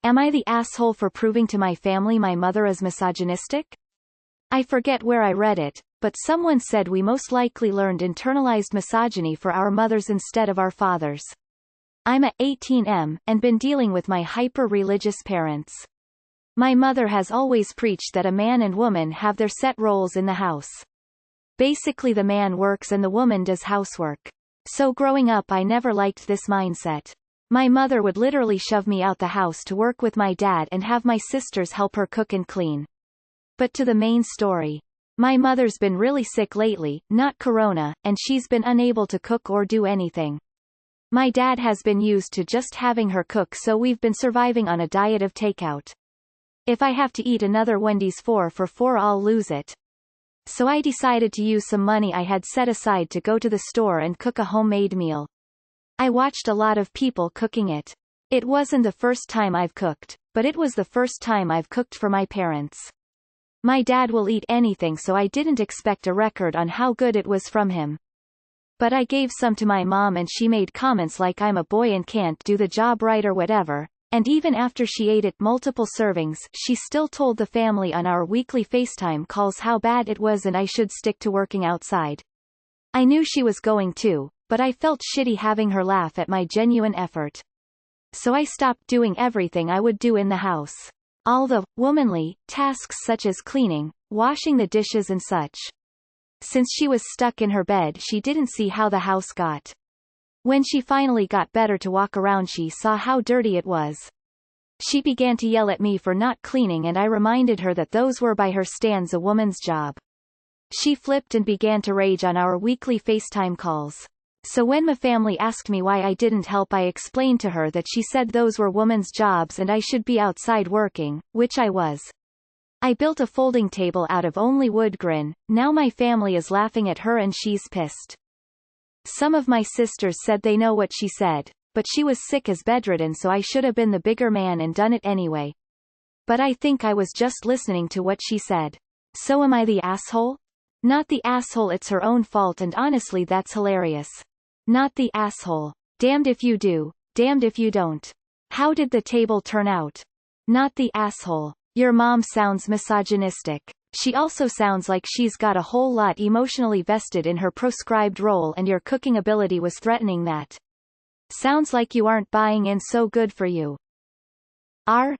Am I the asshole for proving to my family my mother is misogynistic? I forget where I read it, but someone said we most likely learned internalized misogyny for our mothers instead of our fathers. I'm a 18M and been dealing with my hyper-religious parents. My mother has always preached that a man and woman have their set roles in the house. Basically the man works and the woman does housework. So growing up I never liked this mindset. My mother would literally shove me out the house to work with my dad and have my sisters help her cook and clean. But to the main story. My mother's been really sick lately, not corona, and she's been unable to cook or do anything. My dad has been used to just having her cook, so we've been surviving on a diet of takeout. If I have to eat another Wendy's 4 for $4 I'll lose it. So I decided to use some money I had set aside to go to the store and cook a homemade meal. I watched a lot of people cooking it. It wasn't the first time I've cooked, but it was the first time I've cooked for my parents. My dad will eat anything, so I didn't expect a record on how good it was from him. But I gave some to my mom and she made comments like I'm a boy and can't do the job right or whatever, and even after she ate it multiple servings she still told the family on our weekly FaceTime calls how bad it was and I should stick to working outside. I knew she was going to, but I felt shitty having her laugh at my genuine effort. So I stopped doing everything I would do in the house. All the womanly tasks such as cleaning, washing the dishes and such. Since she was stuck in her bed she didn't see how the house got. When she finally got better to walk around she saw how dirty it was. She began to yell at me for not cleaning and I reminded her that those were by her stands a woman's job. She flipped and began to rage on our weekly FaceTime calls. So when my family asked me why I didn't help I explained to her that she said those were women's jobs and I should be outside working, which I was. I built a folding table out of only wood grain. Now my family is laughing at her and she's pissed. Some of my sisters said they know what she said, but she was sick as bedridden so I should have been the bigger man and done it anyway. But I think I was just listening to what she said. So am I the asshole? Not the asshole, it's her own fault and honestly that's hilarious. Not the asshole. Damned if you do, damned if you don't. How did the table turn out? Not the asshole. Your mom sounds misogynistic. She also sounds like she's got a whole lot emotionally vested in her proscribed role and your cooking ability was threatening that. Sounds like you aren't buying in, so good for you.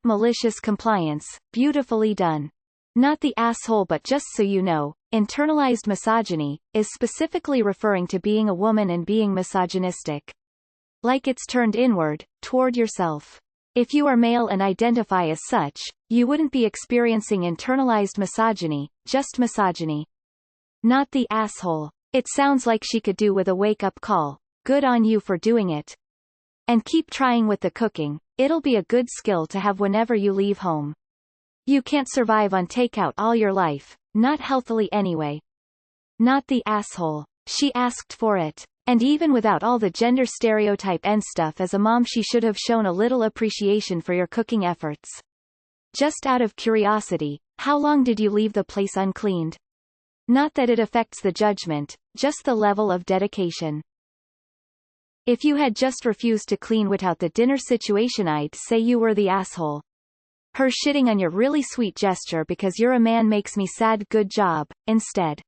Malicious compliance, beautifully done. Not the asshole, but just so you know, internalized misogyny is specifically referring to being a woman and being misogynistic. Like it's turned inward, toward yourself. If you are male and identify as such, you wouldn't be experiencing internalized misogyny, just misogyny. Not the asshole. It sounds like she could do with a wake-up call. Good on you for doing it. And keep trying with the cooking, it'll be a good skill to have whenever you leave home. You can't survive on takeout all your life, not healthily anyway. Not the asshole. She asked for it. And even without all the gender stereotype and stuff, as a mom she should have shown a little appreciation for your cooking efforts. Just out of curiosity, how long did you leave the place uncleaned? Not that it affects the judgment, just the level of dedication. If you had just refused to clean without the dinner situation, I'd say you were the asshole. Her shitting on your really sweet gesture because you're a man makes me sad. Good job, instead.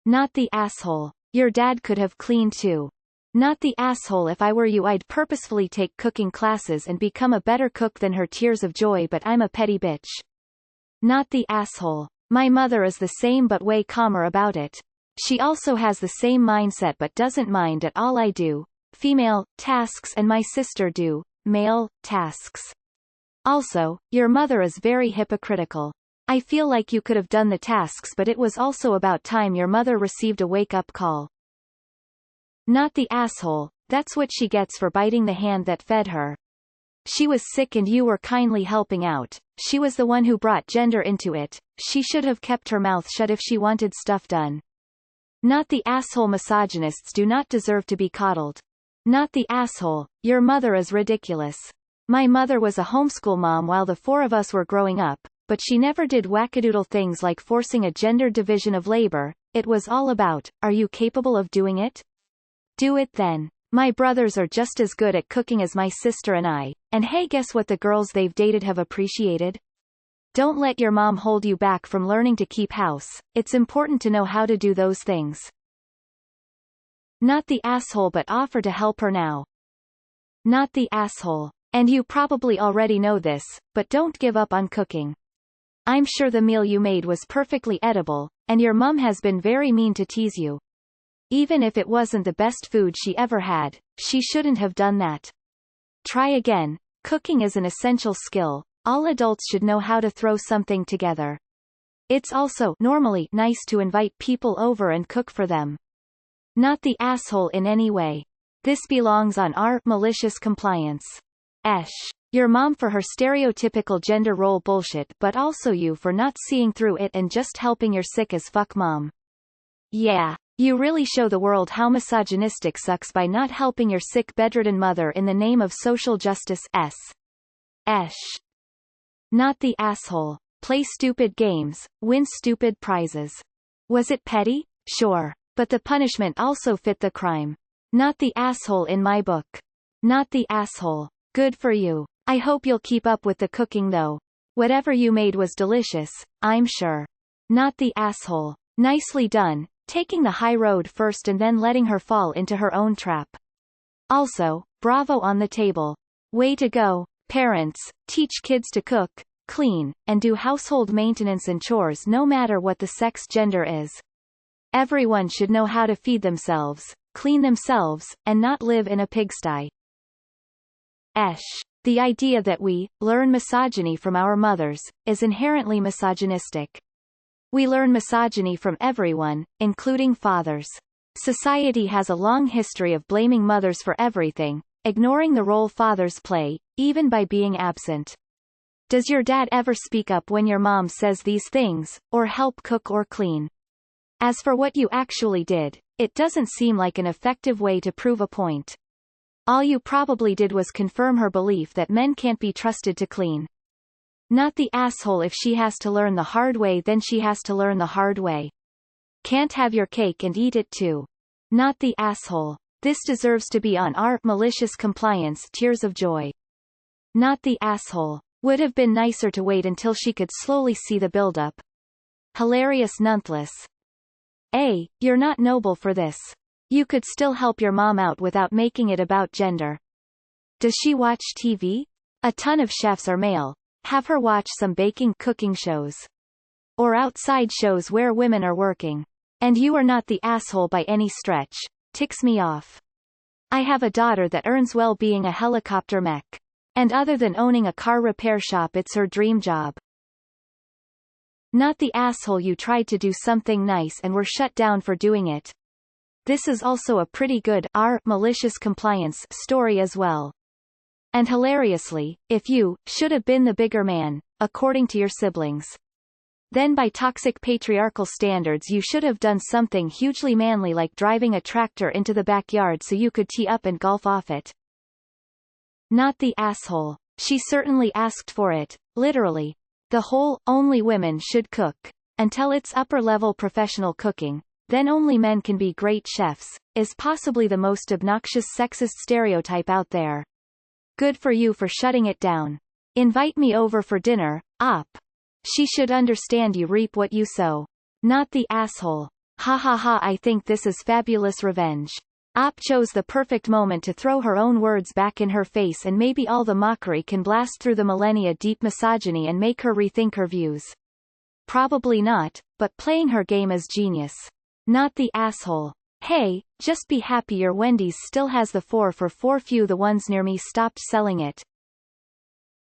Not the asshole. Your dad could have cleaned too. Not the asshole. If I were you I'd purposefully take cooking classes and become a better cook than her. Tears of joy, but I'm a petty bitch. Not the asshole. My mother is the same but way calmer about it. She also has the same mindset but doesn't mind at all I do female tasks and my sister do male tasks. Also, your mother is very hypocritical. I feel like you could have done the tasks, but it was also about time your mother received a wake-up call. Not the asshole. That's what she gets for biting the hand that fed her. She was sick and you were kindly helping out. She was the one who brought gender into it. She should have kept her mouth shut if she wanted stuff done. Not the asshole. Misogynists do not deserve to be coddled. Not the asshole. Your mother is ridiculous. My mother was a homeschool mom while the four of us were growing up, but she never did wackadoodle things like forcing a gender division of labor. It was all about, are you capable of doing it? Do it then. My brothers are just as good at cooking as my sister and I, and hey, guess what the girls they've dated have appreciated? Don't let your mom hold you back from learning to keep house, it's important to know how to do those things. Not the asshole, but offer to help her now. Not the asshole. And you probably already know this, but don't give up on cooking. I'm sure the meal you made was perfectly edible, and your mom has been very mean to tease you. Even if it wasn't the best food she ever had, she shouldn't have done that. Try again. Cooking is an essential skill. All adults should know how to throw something together. It's also normally nice to invite people over and cook for them. Not the asshole in any way. This belongs on our malicious compliance. Your mom for her stereotypical gender role bullshit, but also you for not seeing through it and just helping your sick as fuck mom. Yeah. You really show the world how misogynistic sucks by not helping your sick bedridden mother in the name of social justice. Not the asshole. Play stupid games, win stupid prizes. Was it petty? Sure. But the punishment also fit the crime. Not the asshole in my book. Not the asshole. Good for you. I hope you'll keep up with the cooking though. Whatever you made was delicious, I'm sure. Not the asshole. Nicely done, taking the high road first and then letting her fall into her own trap. Also, bravo on the table. Way to go, parents. Teach kids to cook, clean, and do household maintenance and chores no matter what the sex gender is. Everyone should know how to feed themselves, clean themselves, and not live in a pigsty. The idea that we learn misogyny from our mothers is inherently misogynistic. We learn misogyny from everyone, including fathers. Society has a long history of blaming mothers for everything, ignoring the role fathers play, even by being absent. Does your dad ever speak up when your mom says these things, or help cook or clean? As for what you actually did, it doesn't seem like an effective way to prove a point. All you probably did was confirm her belief that men can't be trusted to clean. Not the asshole. If she has to learn the hard way, then she has to learn the hard way. Can't have your cake and eat it too. Not the asshole. This deserves to be on our malicious compliance tears of joy. Not the asshole. Would have been nicer to wait until she could slowly see the build-up. Hilarious nonetheless. You're not noble for this. You could still help your mom out without making it about gender. Does she watch TV? A ton of chefs are male. Have her watch some baking cooking shows. Or outside shows where women are working. And you are not the asshole by any stretch. Ticks me off. I have a daughter that earns well being a helicopter mech. And other than owning a car repair shop, it's her dream job. Not the asshole. You tried to do something nice and were shut down for doing it. This is also a pretty good malicious compliance story as well. And hilariously, if you should have been the bigger man, according to your siblings. Then by toxic patriarchal standards you should have done something hugely manly like driving a tractor into the backyard so you could tee up and golf off it. Not the asshole. She certainly asked for it, literally. The whole, only women should cook. Until it's upper-level professional cooking, then only men can be great chefs, is possibly the most obnoxious sexist stereotype out there. Good for you for shutting it down. Invite me over for dinner, op. She should understand you reap what you sow. Not the asshole. Ha ha ha. I think this is fabulous revenge. Op chose the perfect moment to throw her own words back in her face, and maybe all the mockery can blast through the millennia deep misogyny and make her rethink her views. Probably not, but playing her game is genius. Not the asshole. Hey, just be happy your Wendy's still has the 4 for 4 few. The ones near me stopped selling it.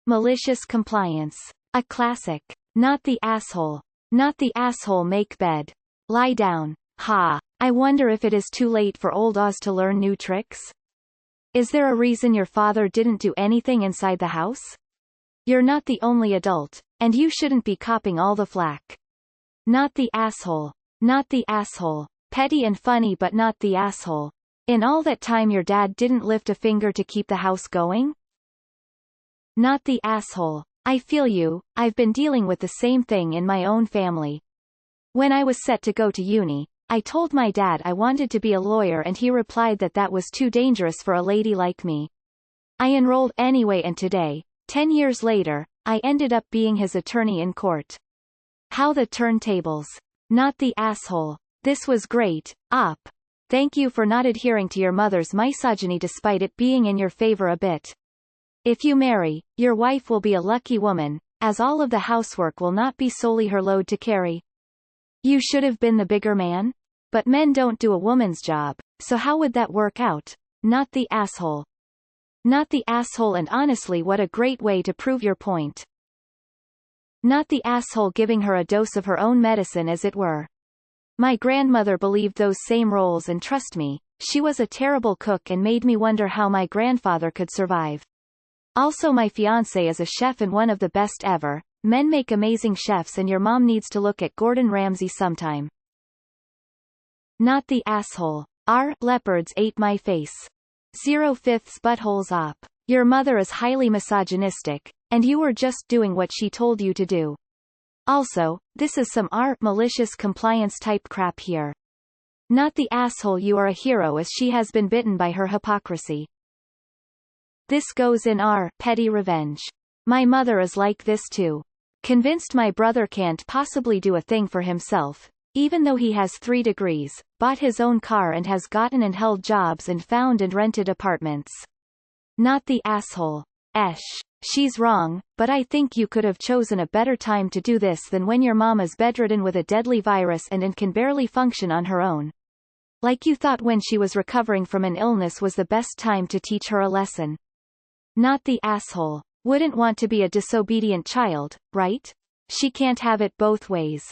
Malicious compliance. A classic. Not the asshole. Not the asshole. Make bed. Lie down. Ha. I wonder if it is too late for old Oz to learn new tricks? Is there a reason your father didn't do anything inside the house? You're not the only adult, and you shouldn't be copping all the flack. Not the asshole. Not the asshole. Petty and funny, but not the asshole. In all that time your dad didn't lift a finger to keep the house going? Not the asshole. I feel you. I've been dealing with the same thing in my own family. When I was set to go to uni, I told my dad I wanted to be a lawyer and he replied that that was too dangerous for a lady like me. I enrolled anyway and today, 10 years later, I ended up being his attorney in court. How the turntables. Not the asshole. This was great, Op. Thank you for not adhering to your mother's misogyny despite it being in your favor a bit. If you marry, your wife will be a lucky woman, as all of the housework will not be solely her load to carry. You should have been the bigger man? But men don't do a woman's job, so how would that work out? Not the asshole. Not the asshole, and honestly what a great way to prove your point. Not the asshole giving her a dose of her own medicine as it were. My grandmother believed those same roles and trust me, she was a terrible cook and made me wonder how my grandfather could survive. Also my fiancé is a chef and one of the best ever. Men make amazing chefs and your mom needs to look at Gordon Ramsay sometime. Not the asshole. Our leopards ate my face. 0/5 buttholes Op. Your mother is highly misogynistic, and you were just doing what she told you to do. Also, this is some malicious compliance type crap here. Not the asshole, you are a hero as she has been bitten by her hypocrisy. This goes in petty revenge. My mother is like this too. Convinced my brother can't possibly do a thing for himself, even though he has 3 degrees, bought his own car and has gotten and held jobs and found and rented apartments. Not the asshole. She's wrong, but I think you could have chosen a better time to do this than when your mom is bedridden with a deadly virus and can barely function on her own. Like you thought when she was recovering from an illness was the best time to teach her a lesson. Not the asshole. Wouldn't want to be a disobedient child, right? She can't have it both ways.